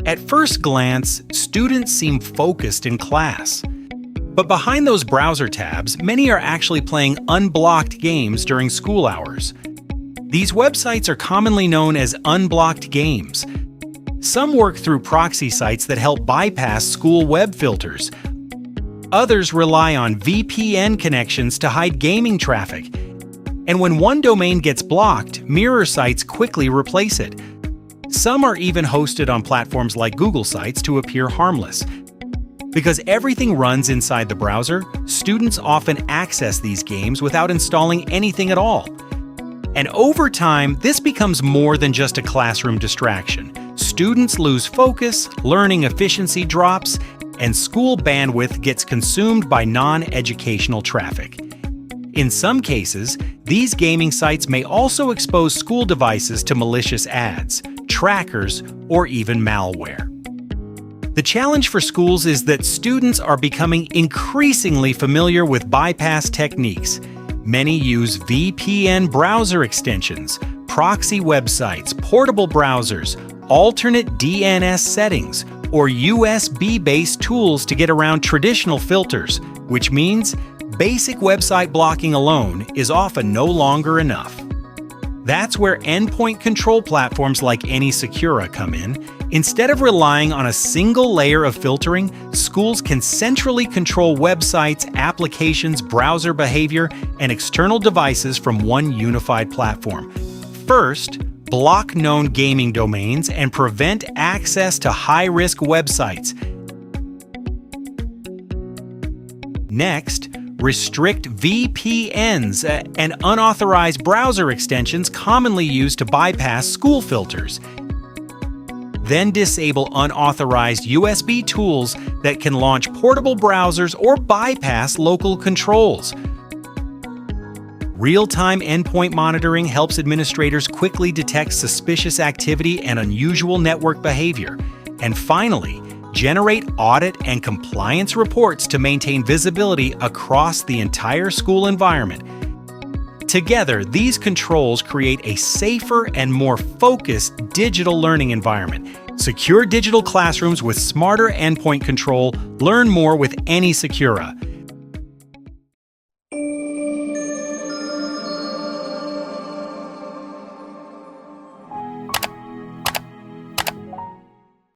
At first glance, students seem focused in class. But behind those browser tabs, many are actually playing unblocked games during school hours. These websites are commonly known as unblocked games. Some work through proxy sites that help bypass school web filters. Others rely on VPN connections to hide gaming traffic. And when one domain gets blocked, mirror sites quickly replace it. Some are even hosted on platforms like Google Sites to appear harmless. Because everything runs inside the browser, students often access these games without installing anything at all. And over time, this becomes more than just a classroom distraction. Students lose focus, learning efficiency drops, and school bandwidth gets consumed by non-educational traffic. In some cases, these gaming sites may also expose school devices to malicious ads, trackers, or even malware. The challenge for schools is that students are becoming increasingly familiar with bypass techniques. Many use VPN browser extensions, proxy websites, portable browsers, alternate DNS settings, or USB-based tools to get around traditional filters, which means basic website blocking alone is often no longer enough. That's where endpoint control platforms like AnySecura come in. Instead of relying on a single layer of filtering, schools can centrally control websites, applications, browser behavior, and external devices from one unified platform. First, block known gaming domains and prevent access to high-risk websites. Next, restrict VPNs and unauthorized browser extensions commonly used to bypass school filters. Then disable unauthorized USB tools that can launch portable browsers or bypass local controls. Real-time endpoint monitoring helps administrators quickly detect suspicious activity and unusual network behavior. And finally, generate audit and compliance reports to maintain visibility across the entire school environment. Together, these controls create a safer and more focused digital learning environment. Secure digital classrooms with smarter endpoint control. Learn more with AnySecura.